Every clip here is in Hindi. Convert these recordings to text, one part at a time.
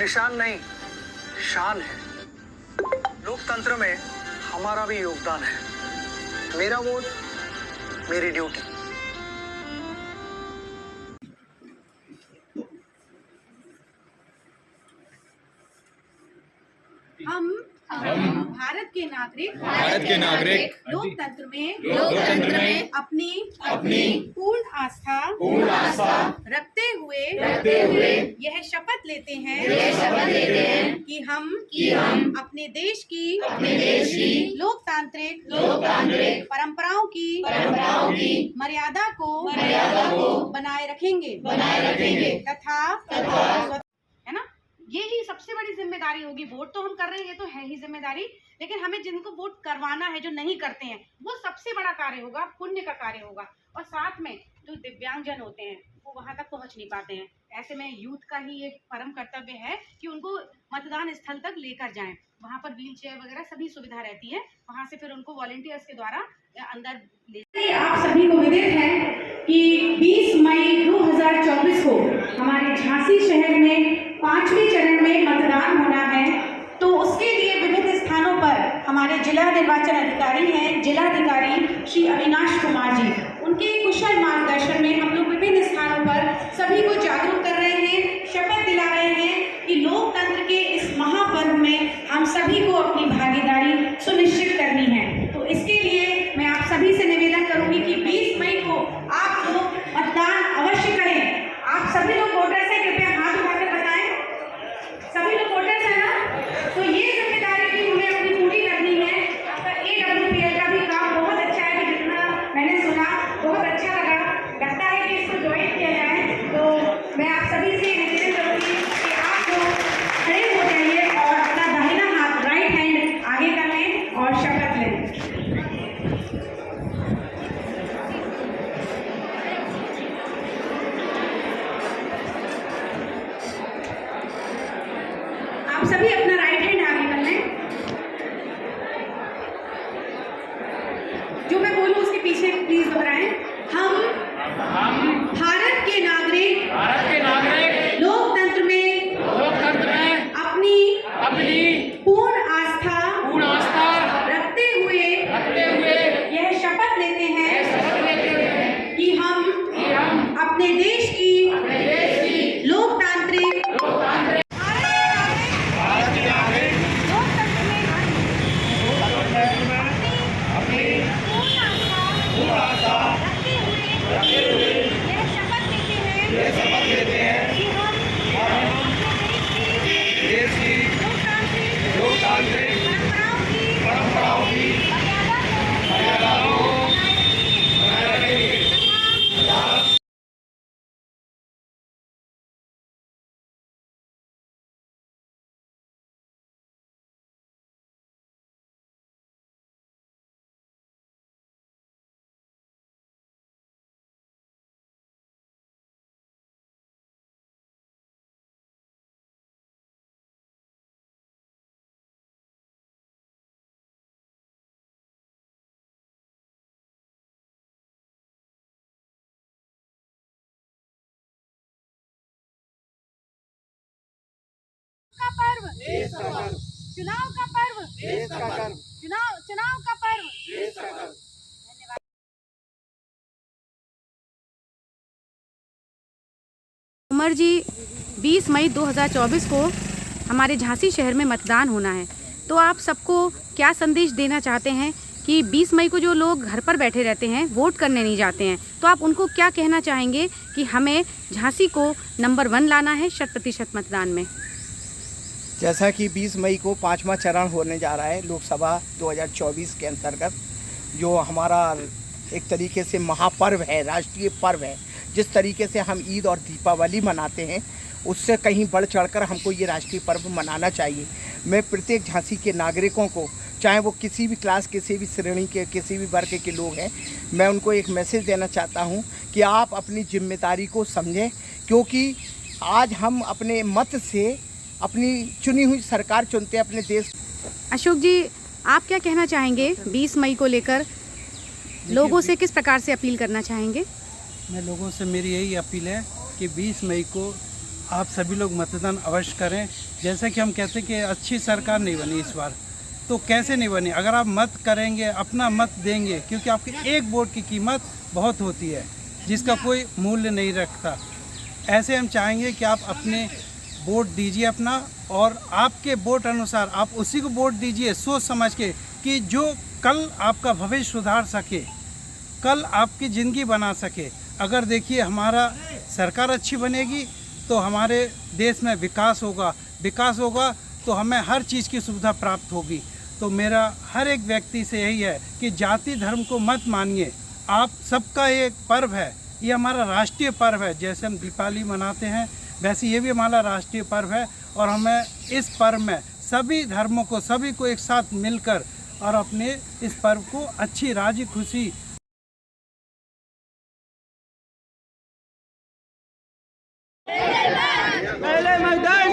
निशान नहीं, शान है। लोकतंत्र में हमारा भी योगदान है। मेरा वोट, मेरी ड्यूटी। हम भारत के नागरिक लोकतंत्र में अपनी पूर्ण आस्था रखते हुए यह शपथ लेते हैं कि हम अपने देश की लोकतांत्रिक परंपराओं की मर्यादा को बनाए रखेंगे तथा है ना। ये ही सबसे बड़ी जिम्मेदारी होगी। वोट तो हम कर रहे हैं, ये तो है ही जिम्मेदारी, लेकिन हमें जिनको वोट करवाना है, जो नहीं करते हैं, वो सबसे बड़ा कार्य होगा, पुण्य का कार्य होगा। और साथ में जो दिव्यांगजन होते हैं वो वहां तक पहुंच नहीं पाते हैं, ऐसे में यूथ का ही एक परम कर्तव्य है कि उनको मतदान स्थल तक लेकर जाएं। वहां पर व्हील चेयर वगैरह सभी सुविधा रहती है, वहां से फिर उनको वॉलंटियर्स के द्वारा अंदर ले। आप सभी को विदित है कि 20 मई 2024 को हमारे झांसी शहर में 5वें चरण में मतदान होना है। तो उसके लिए विभिन्न स्थानों पर हमारे जिला निर्वाचन अधिकारी हैं, जिलाधिकारी श्री अविनाश कुमार जी, उनके कुशल मार्गदर्शन में हम लोग विभिन्न स्थानों पर सभी को जागरूक कर रहे हैं, शपथ दिला रहे हैं कि लोकतंत्र के इस महापर्व में हम सभी को अपनी भागीदारी सुनिश्चित करनी है। तो इसके लिए मैं आप सभी से निवेदन करूंगी कि 20 मई को आप लोग मतदान अवश्य करें। आप सभी लोग वोटर्स हैं, कृपया हाथ उठाकर बताएं। सभी लोग वोटर्स हैं ना? तो ये जिम्मेदारी भी हमें अपनी पूरी करनी है। आपका AWPL का भी काम बहुत अच्छा है, कि जितना मैंने सुना बहुत अच्छा लगता है कि इसको ज्वाइन किया जाए। तो मैं आप सभी से निवेदन करूंगी कि आप लोग खड़े हो जाइए और अपना दाहिना हाथ, राइट हैंड आगे कर लें और शपथ लें। आप सभी अपना राइट हैंड आगे कर लें। जो मैं बोलूं उसके पीछे प्लीज दोहराएं। हम भारत के नागरिक लोकतंत्र में अपनी पूर्ण आस्था रखते हुए यह शपथ लेते हैं कि हम अपने देश की लोकतांत्रिक परंपराओं की मर्यादा को बनाए रखेंगे। का पर्व, चुनाव का पर्व, चुनाव का पर्व। धन्यवाद। उमर जी, 20 मई 2024 को हमारे झांसी शहर में मतदान होना है, तो आप सबको क्या संदेश देना चाहते हैं कि 20 मई को जो लोग घर पर बैठे रहते हैं, वोट करने नहीं जाते हैं, तो आप उनको क्या कहना चाहेंगे कि हमें झांसी को नंबर 1 लाना है 100% मतदान में? जैसा कि 20 मई को 5वां चरण होने जा रहा है लोकसभा 2024 के अंतर्गत, जो हमारा एक तरीके से महापर्व है, राष्ट्रीय पर्व है। जिस तरीके से हम ईद और दीपावली मनाते हैं, उससे कहीं बढ़ चढ़कर हमको ये राष्ट्रीय पर्व मनाना चाहिए। मैं प्रत्येक झांसी के नागरिकों को, चाहे वो किसी भी क्लास, किसी भी श्रेणी के, किसी भी वर्ग के लोग हैं, मैं उनको एक मैसेज देना चाहता हूँ कि आप अपनी जिम्मेदारी को समझें, क्योंकि आज हम अपने मत से अपनी चुनी हुई सरकार चुनते हैं अपने देश। अशोक जी, आप क्या कहना चाहेंगे 20 मई को लेकर? लोगों से किस प्रकार से अपील करना चाहेंगे? मैं लोगों से मेरी यही अपील है कि 20 मई को आप सभी लोग मतदान अवश्य करें। जैसे कि हम कहते हैं कि अच्छी सरकार नहीं बनी इस बार, तो कैसे नहीं बनी? अगर आप मत करेंगे, अपना मत देंगे, क्योंकि आपके एक वोट की कीमत बहुत होती है जिसका कोई मूल्य नहीं रखता। ऐसे हम चाहेंगे कि आप अपने वोट दीजिए अपना, और आपके वोट अनुसार आप उसी को वोट दीजिए सोच समझ के, कि जो कल आपका भविष्य सुधार सके, कल आपकी ज़िंदगी बना सके। अगर देखिए हमारा सरकार अच्छी बनेगी तो हमारे देश में विकास होगा, विकास होगा तो हमें हर चीज़ की सुविधा प्राप्त होगी। तो मेरा हर एक व्यक्ति से यही है कि जाति धर्म को मत मानिए, आप सबका एक पर्व है, ये हमारा राष्ट्रीय पर्व है। जैसे हम दीपावली मनाते हैं वैसे ये भी हमारा राष्ट्रीय पर्व है, और हमें इस पर्व में सभी धर्मों को, सभी को एक साथ मिलकर और अपने इस पर्व को अच्छी राजी खुशी पहले मैदान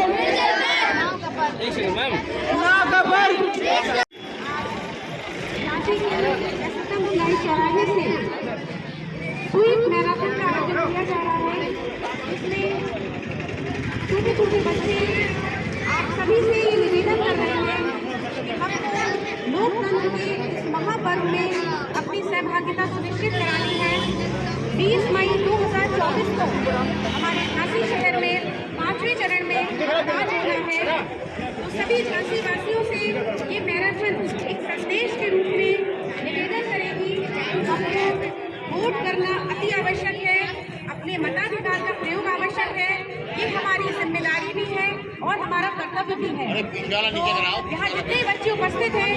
चुनाव का पर्व रांची के मुंगाई चौराहे से स्वीप मैराथन का आयोजन किया जा रहा है। इसमें छोटे छोटे बच्चे आप सभी से ये निवेदन कर रहे हैं कि हमको लोकतंत्र के इस महापर्व में अपनी सहभागिता सुनिश्चित करानी है। 20 मई 2024 को हमारे झांसी शहर में 5वें चरण में मतदान होना है। तो सभी झांसी वासियों से ये मैराथन एक संदेश के रूप में निवेदन करेगी। हमको वोट करना अति आवश्यक है, अपने मताधिकार का प्रयोग आवश्यक है, ये हमारी जिम्मेदारी भी है और हमारा कर्तव्य भी है। तो यहाँ जितने बच्चे उपस्थित हैं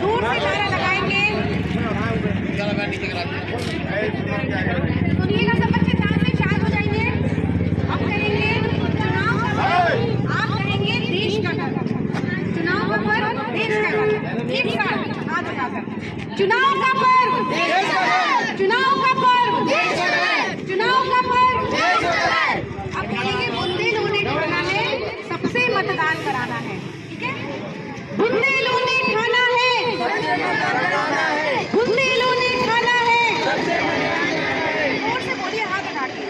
जोर से नारा लगाएंगे। सुनिएगा सब बच्चे, ध्यान से शांत हो जाइए। हम करेंगे चुनाव का पर्व, आप करेंगे देश का कर्तव्य। चुनाव का पर्व, देश का कर्तव्य। एक साथ हाथ उठाकर चुनाव का पर्व, चुनाव का पर्व, चुनाव का पर्व। अब बोलेंगे बुंदेलखंड ठाना है, सबसे मतदान कराना है, ठीक है? बुंदेलखंड ठाना है, बुंदेलखंड ठाना है, जोर से बोलिए हाथ उठा के।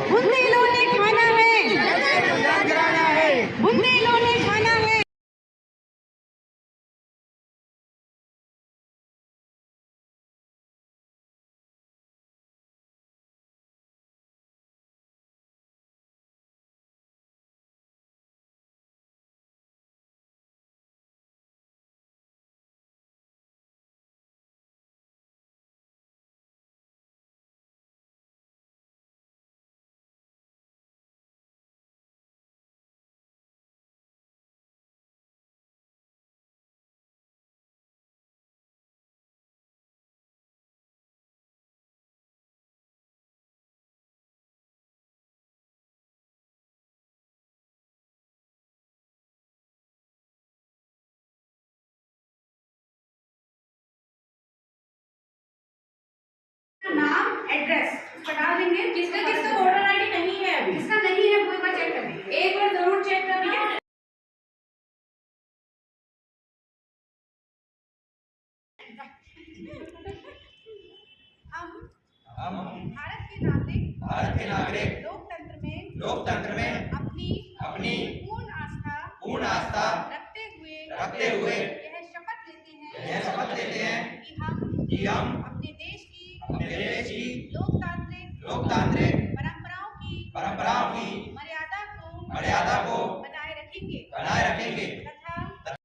बुंदेलखंड ठाना है, बुंदेलखंड ठाना है। नाम, एड्रेस बता देंगे। किसका किसका वोटर आईडी नहीं है अभी? जिसका नहीं है वो एक बार चेक करें, एक बार जरूर चेक करना। हम भारत के नागरिक लोकतंत्र में अपनी पूर्ण आस्था रखते हुए यह शपथ लेते हैं कि हम अपने देश की लोकतांत्रिक परंपराओं की मर्यादा को बनाए रखेंगे तथा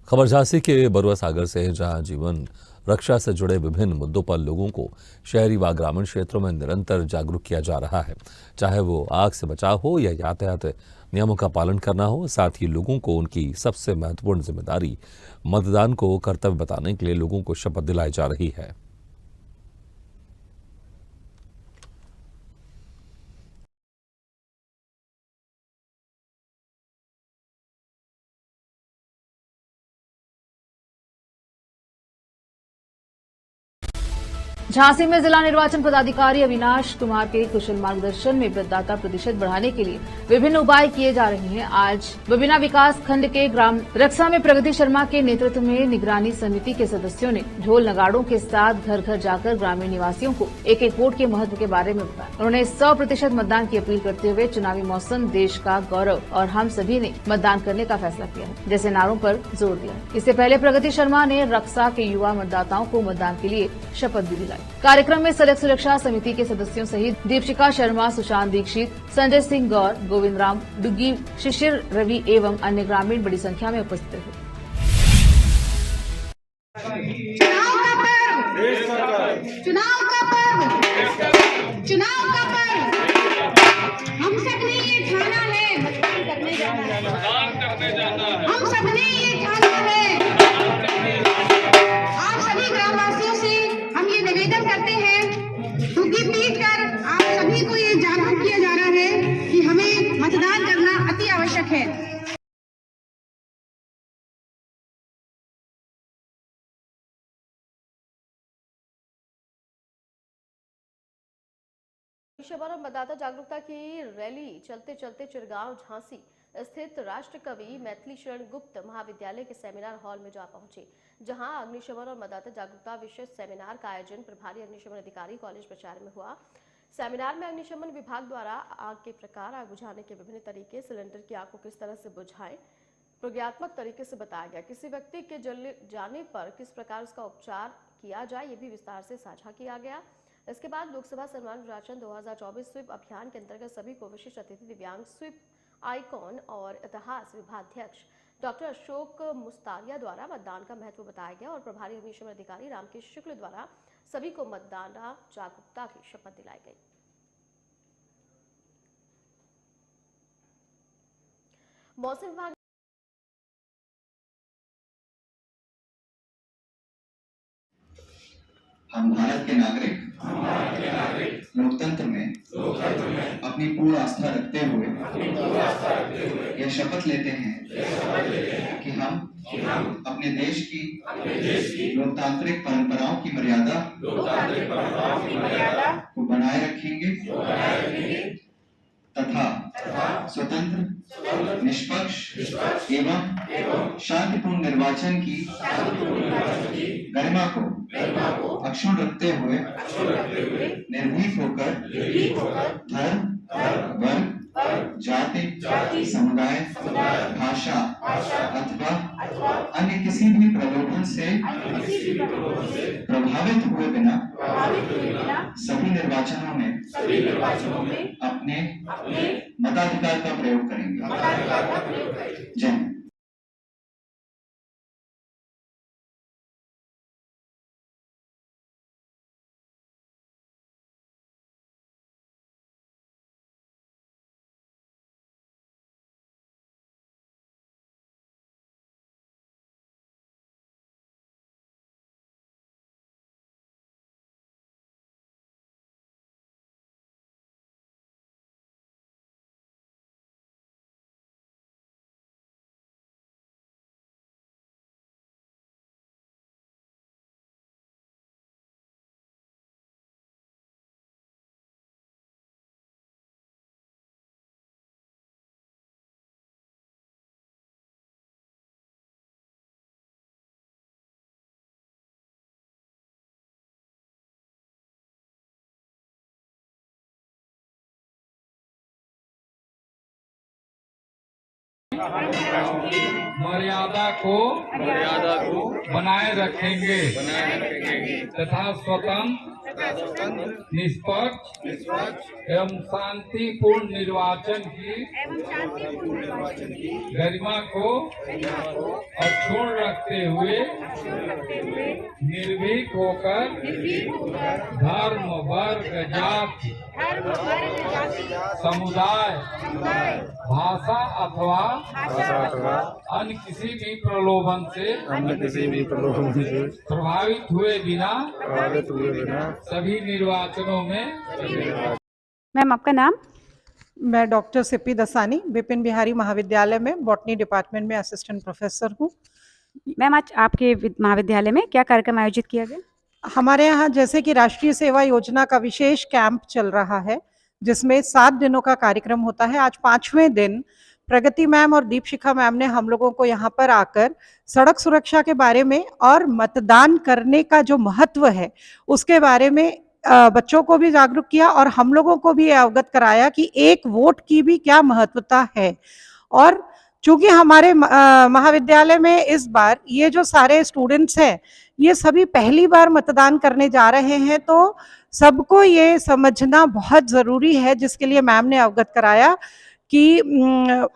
खबर झांसी के बरुआ सागर से, जहां जीवन रक्षा से जुड़े विभिन्न मुद्दों पर लोगों को शहरी व ग्रामीण क्षेत्रों में निरंतर जागरूक किया जा रहा है। चाहे वो आग से बचाव हो या यातायात नियमों का पालन करना हो, साथ ही लोगों को उनकी सबसे महत्वपूर्ण जिम्मेदारी मतदान को कर्तव्य बताने के लिए लोगों को शपथ दिलाई जा रही है। झांसी में जिला निर्वाचन पदाधिकारी अविनाश कुमार के कुशल मार्गदर्शन में मतदाता प्रतिशत बढ़ाने के लिए विभिन्न उपाय किए जा रहे हैं। आज विभिन्न विकास खंड के ग्राम रक्सा में प्रगति शर्मा के नेतृत्व में निगरानी समिति के सदस्यों ने ढोल नगाड़ों के साथ घर घर जाकर ग्रामीण निवासियों को एक एक वोट के महत्व के बारे में बताया। उन्होंने 100% मतदान की अपील करते हुए चुनावी मौसम देश का गौरव और हम सभी ने मतदान करने का फैसला किया है जैसे नारों पर जोर दिया। इससे पहले प्रगति शर्मा ने रक्सा के युवा मतदाताओं को मतदान के लिए शपथ भी दिलाई। कार्यक्रम में सड़क सुरक्षा समिति के सदस्यों सहित दीपशिखा शर्मा, सुशांत दीक्षित, संजय सिंह गौर, गोविंद राम डुग्गी, शिशिर रवि एवं अन्य ग्रामीण बड़ी संख्या में उपस्थित थे। चुनाव का पर्व हम सबने ये ठाना है मतदान करने जाना है। हम सबने ये ठाना है। आप सभी ग्रामवासियों से हम ये निवेदन करते हैं, डुग्गी पीट कर आप सभी को ये जागरूक किया जा रहा है कि हमें मतदान करना अति आवश्यक है। और मतदाता जागरूकता की रैली चलते चलते चिरगांव झांसी स्थित राष्ट्र कवि मैथिली शरण गुप्त महाविद्यालय के सेमिनार हॉल में जा पहुंचे, जहां अग्निशमन और मतदाता जागरूकता विषय सेमिनार का आयोजन प्रभारी अग्निशमन अधिकारी कॉलेज प्रचार में हुआ। सेमिनार में अग्निशमन विभाग द्वारा आग के प्रकार, आग बुझाने के विभिन्न तरीके, सिलेंडर की आग को किस तरह से बुझाएं, प्रज्ञात्मक तरीके से बताया गया। किसी व्यक्ति के जल जाने पर किस प्रकार उसका उपचार किया जाए, ये भी विस्तार से साझा किया गया। इसके बाद लोकसभा सम्मान निर्वाचन 2024 स्वीप अभियान के अंतर्गत सभी को विशिष्ट अतिथि दिव्यांग स्वीप आइकॉन और इतिहास विभागाध्यक्ष डॉक्टर अशोक मुस्तारिया द्वारा मतदान का महत्व बताया गया और प्रभारी अग्निशमन अधिकारी रामकेश शुक्ल द्वारा सभी को मतदान जागरूकता की शपथ दिलाई गई। मौसम विभाग हम भारत के नागरिक लोकतंत्र में अपनी पूर्ण आस्था रखते हुए यह शपथ लेते हैं कि हम अपने देश की लोकतांत्रिक परंपराओं की मर्यादा को बनाए रखेंगे तथा स्वतंत्र, निष्पक्ष एवं शांतिपूर्ण निर्वाचन की गरिमा को अक्षुण्ण रखते हुए निर्भीक होकर धर्म, वर्ग, जाति, समुदाय, भाषा अथवा अन्य किसी भी प्रलोभन से प्रभावित हुए बिना सभी निर्वाचनों में अपने मताधिकार का प्रयोग करेंगे। जय हिंद। मर्यादा को बनाए रखेंगे तथा स्वतंत्र, निष्पक्ष एवं शांतिपूर्ण निर्वाचन की गरिमा को अक्षुण्ण रखते हुए निर्भीक होकर धर्म, वर्ग, जाति, समुदाय, भाषा अथवा अन्य किसी भी प्रलोभन से प्रभावित हुए बिना सभी निर्वाचनों में। मैम आपका नाम? मैं डॉक्टर सिप्पी दसानी, विपिन बिहारी महाविद्यालय में बॉटनी डिपार्टमेंट में असिस्टेंट प्रोफेसर हूँ। मैम आज आपके महाविद्यालय में क्या कार्यक्रम आयोजित किया गया? हमारे यहाँ जैसे कि राष्ट्रीय सेवा योजना का विशेष कैंप चल रहा है, जिसमें 7 दिनों का कार्यक्रम होता है। आज 5वें दिन प्रगति मैम और दीपशिखा मैम ने हम लोगों को यहाँ पर आकर सड़क सुरक्षा के बारे में और मतदान करने का जो महत्व है उसके बारे में बच्चों को भी जागरूक किया और हम लोगों को भी अवगत कराया कि एक वोट की भी क्या महत्वता है। और चूंकि हमारे महाविद्यालय में इस बार ये जो सारे स्टूडेंट्स हैं ये सभी पहली बार मतदान करने जा रहे हैं, तो सबको ये समझना बहुत ज़रूरी है, जिसके लिए मैम ने अवगत कराया कि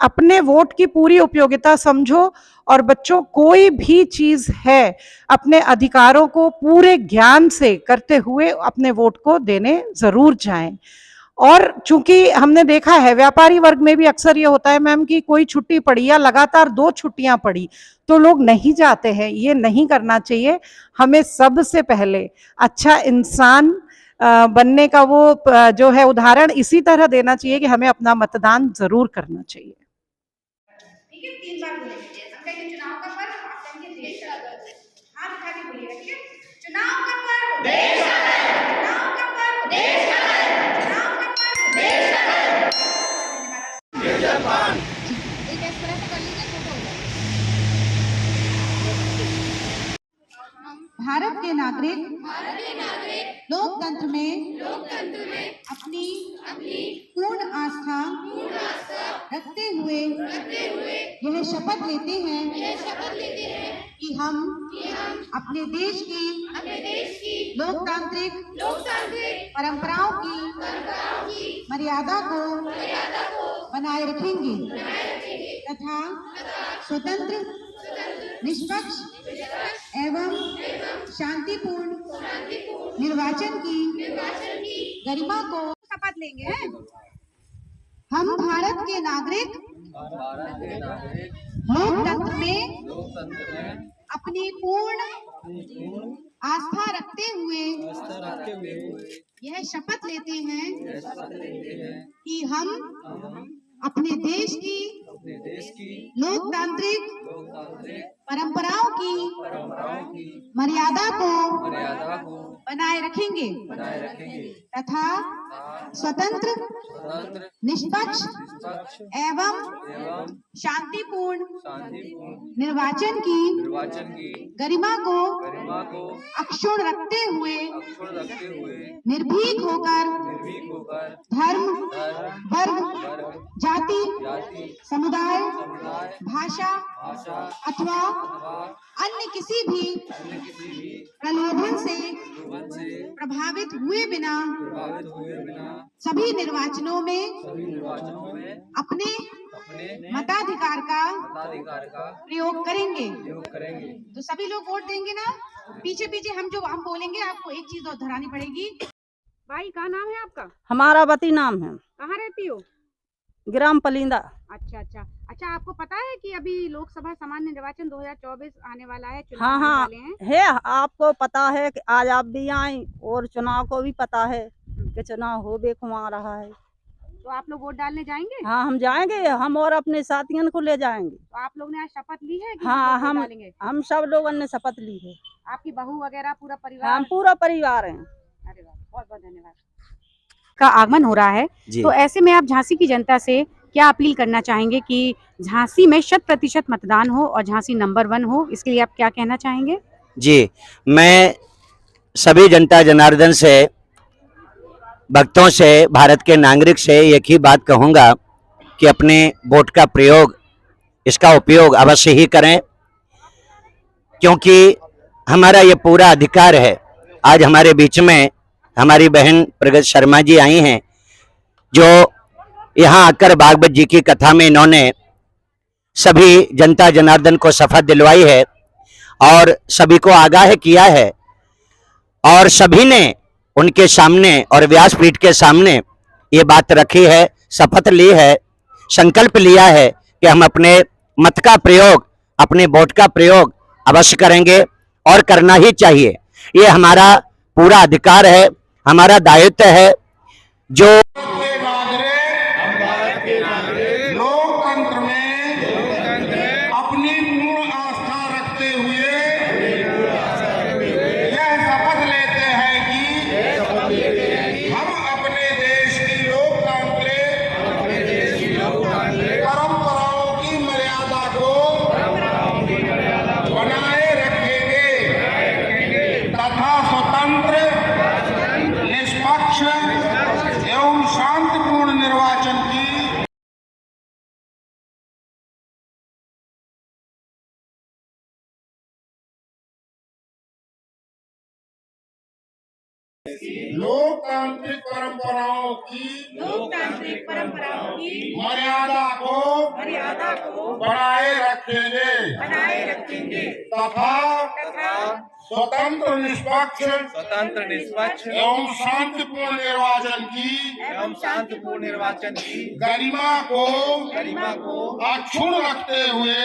अपने वोट की पूरी उपयोगिता समझो और बच्चों कोई भी चीज़ है अपने अधिकारों को पूरे ज्ञान से करते हुए अपने वोट को देने ज़रूर जाएं। और चूंकि हमने देखा है व्यापारी वर्ग में भी अक्सर ये होता है मैम कि कोई छुट्टी पड़ी या लगातार 2 छुट्टियां पड़ी तो लोग नहीं जाते हैं। ये नहीं करना चाहिए। हमें सबसे पहले अच्छा इंसान बनने का वो जो है उदाहरण इसी तरह देना चाहिए कि हमें अपना मतदान जरूर करना चाहिए। ठीक है, 3 बार बोलेंगे। हम कहेंगे चुनाव का पर्व, आप कहेंगे देश का पर्व। हाथ उठा के बोलिएगा, ठीक है? चुनाव का पर्व देश का पर्व, चुनाव का पर्व देश का पर्व, चुनाव का पर्व देश का पर्व। धन्यवाद। जवान एक इस तरह से कर लीजिए, फोटो हो जाए। भारत के नागरिक लोकतंत्र में अपनी पूर्ण आस्था रखते हुए यह शपथ लेते हैं कि हम अपने देश की लोकतांत्रिक परंपराओं की मर्यादा को बनाए रखेंगे तथा स्वतंत्र, निष्पक्ष एवं शांतिपूर्ण निर्वाचन की गरिमा को शपथ लेंगे। हम भारत के नागरिक लोकतंत्र में अपनी पूर्ण आस्था रखते हुए यह शपथ लेते हैं कि हम अपने देश की लोकतांत्रिक परंपराओं की मर्यादा को बनाए रखेंगे तथा स्वतंत्र, निष्पक्ष एवं शांतिपूर्ण निर्वाचन की गरिमा को अक्षुण्ण रखते हुए निर्भीक होकर धर्म, वर्ग, जाति, समुदाय, भाषा अथवा अन्य किसी भी प्रलोभन से प्रभावित हुए बिना सभी निर्वाचनों में अपने मताधिकार का प्रयोग करेंगे। तो सभी लोग वोट देंगे ना? पीछे पीछे हम बोलेंगे, आपको एक चीज और दोहरानी पड़ेगी। भाई क्या नाम है आपका? हमारा वती नाम है। कहाँ रहती हो? ग्राम पलिंदा। अच्छा, आपको पता है कि अभी लोकसभा सामान्य निर्वाचन 2024 आने वाला है, चुनाव हाँ आने वाले हैं? है, आपको पता है कि आज आप भी आई और चुनाव को भी पता है कि चुनाव हो बेखुमा रहा है। तो आप लोग वोट डालने जाएंगे? हाँ, हम जाएंगे, हम और अपने साथियों को ले जाएंगे। तो आप लोग ने आज शपथ ली है कि हाँ, वोट डालेंगे? हम सब लोगों ने शपथ ली है। आपकी बहू वगैरह पूरा परिवार? हम पूरा परिवार हैं। अरे वाह, बहुत बहुत धन्यवाद। का आगमन हो रहा है, तो ऐसे में आप झांसी की जनता से क्या अपील करना चाहेंगे कि झांसी में 100% मतदान हो और झांसी नंबर 1 हो, इसके लिए आप क्या कहना चाहेंगे? जी, मैं सभी जनता जनार्दन से, भक्तों से, भारत के नागरिक से एक ही बात कहूँगा कि अपने वोट का प्रयोग, इसका उपयोग अवश्य ही करें, क्योंकि हमारा ये पूरा अधिकार है। आज हमारे बीच में हमारी बहन प्रगति शर्मा जी आई हैं, जो यहाँ आकर भागवत जी की कथा में इन्होंने सभी जनता जनार्दन को शपथ दिलवाई है और सभी को आगाह किया है और सभी ने उनके सामने और व्यासपीठ के सामने ये बात रखी है, शपथ ली है, संकल्प लिया है कि हम अपने मत का प्रयोग, अपने वोट का प्रयोग अवश्य करेंगे और करना ही चाहिए। ये हमारा पूरा अधिकार है, हमारा दायित्व है। जो लोकतंत्र में अपनी पूर्ण आस्था रखते हुए यह शपथ लेते लोकतांत्रिक परंपराओं की मर्यादा को बनाए रखेंगे तथा स्वतंत्र निष्पक्ष एवं शांतिपूर्ण निर्वाचन की गरिमा को अक्षुण्ण रखते हुए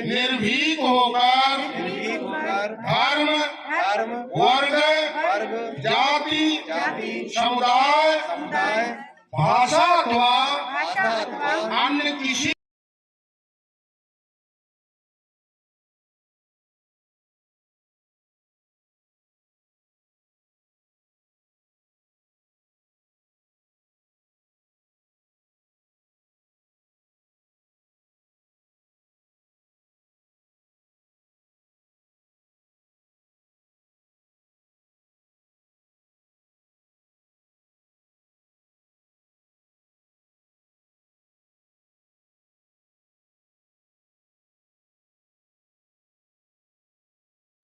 निर्भीक होकर धर्म वर्ग जाति समुदाय भाषा अथवा अन्य किसी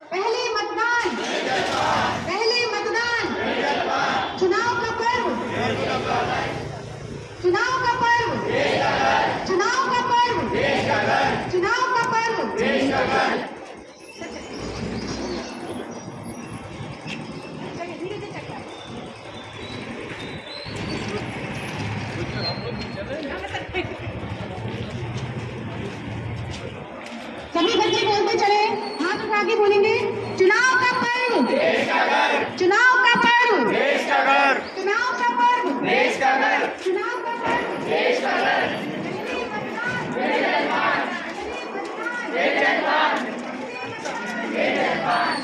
पहले मतदान चुनाव का पर्व सभी बच्चे बोलते चले, हाथ उठा के बोलेंगे चुनाव का पर्व देश का घर, चुनाव का पर्व देश का घर, चुनाव का पर्व देश का घर, चुनाव का पर्व देश का घर। जय जवान, जय जवान, जय जवान।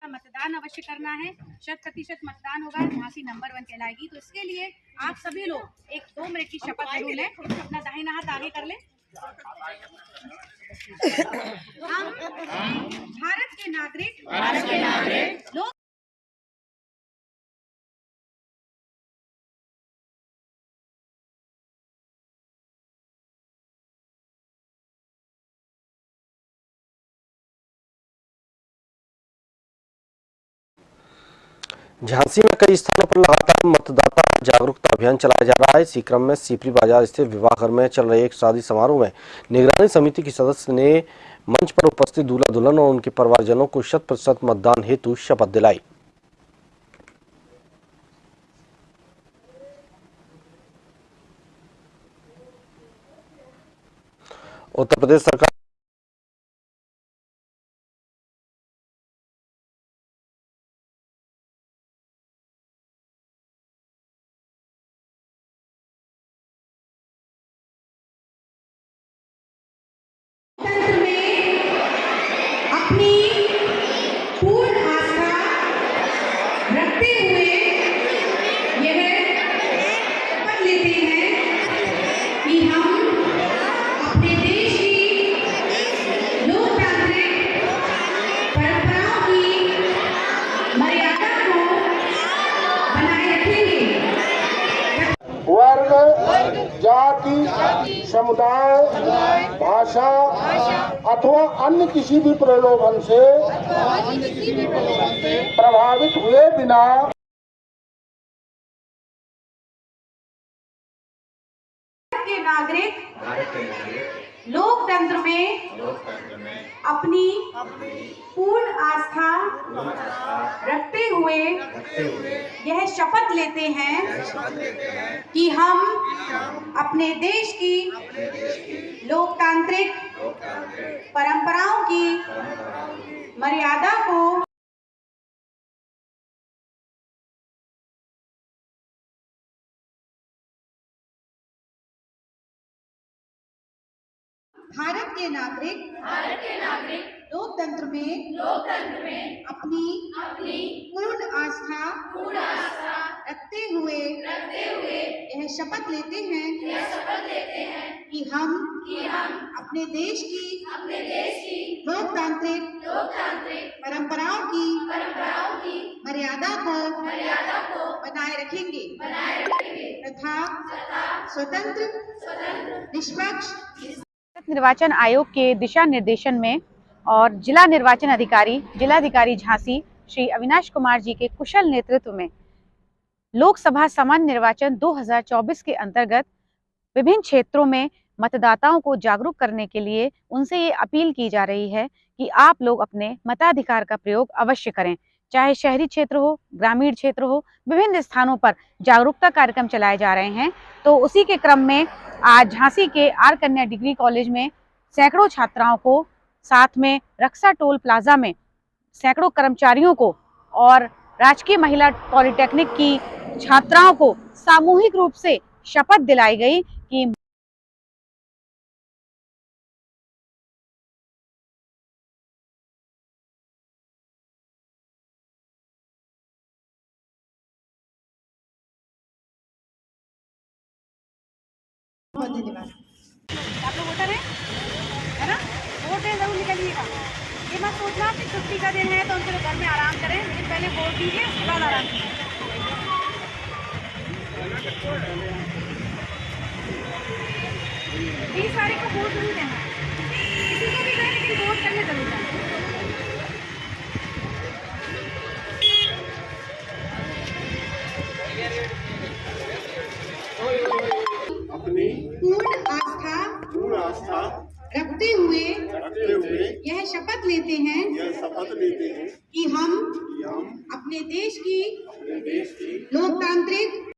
मतदान अवश्य करना है। 100% मतदान होगा, झांसी नंबर 1 कहलाएगी। तो इसके लिए आप सभी लोग एक 2 मिनट की शपथ जरूर लें। अपना दाहिना हाथ आगे कर लें। हम भारत के नागरिक लोग झांसी में कई स्थानों पर लगातार मतदाता जागरूकता अभियान चलाया जा रहा है। इसी क्रम में सीपरी बाजार स्थित विवाह घर में चल रहे एक शादी समारोह में निगरानी समिति की सदस्य ने मंच पर उपस्थित दूल्हा दुल्हन और उनके परिवारजनों को 100% मतदान हेतु शपथ दिलाई। उत्तर प्रदेश सरकार अपनी पूर्ण आस्था रखते हुए यह शपथ लेते हैं कि हम अपने देश की लोकतांत्रिक परंपराओं की मर्यादा को बनाए रखेंगे। वर्ग जाति समुदाय भाषा अथवा अन्य किसी भी प्रलोभन से प्रभावित हुए बिना के नागरिक लोकतंत्र में अपनी पूर्ण आस्था रखते हुए यह शपथ लेते हैं कि हम अपने देश की लोकतांत्रिक परंपराओं की मर्यादा को के नागरिक लोकतंत्र में अपनी पूर्ण आस्था रखते हुए यह शपथ लेते हैं कि हम अपने देश की लोकतांत्रिक परंपराओं की मर्यादा को बनाए रखेंगे तथा स्वतंत्र निष्पक्ष निर्वाचन आयोग के दिशा निर्देशन में और जिला निर्वाचन अधिकारी जिलाधिकारी झांसी श्री अविनाश कुमार जी के कुशल नेतृत्व में लोकसभा सामान्य निर्वाचन 2024 के अंतर्गत विभिन्न क्षेत्रों में मतदाताओं को जागरूक करने के लिए उनसे ये अपील की जा रही है कि आप लोग अपने मताधिकार का प्रयोग अवश्य करें। चाहे शहरी क्षेत्र हो, ग्रामीण क्षेत्र हो, विभिन्न स्थानों पर जागरूकता कार्यक्रम चलाए जा रहे हैं। तो उसी के क्रम में आज झांसी के आर कन्या डिग्री कॉलेज में सैकड़ों छात्राओं को, साथ में रक्षा टोल प्लाजा में सैकड़ों कर्मचारियों को और राजकीय महिला पॉलिटेक्निक की छात्राओं को सामूहिक रूप से शपथ दिलाई गई कि बहुत धन्यवाद। आप लोग वोटर हैं, है ना? वोट दें, जरूर निकलिएगा। ये मत सोचना कि छुट्टी का दिन है तो उनके घर में आराम करें, लेकिन पहले वोट दीजिए, उसके बाद आराम कीजिए। 20 तारीख को वोट जरूर देना, किसी को भी कहें लेकिन वोट करने जरूर जाना। पूर्ण आस्था रखते हुए यह शपथ लेते हैं कि हम अपने देश की लोकतांत्रिक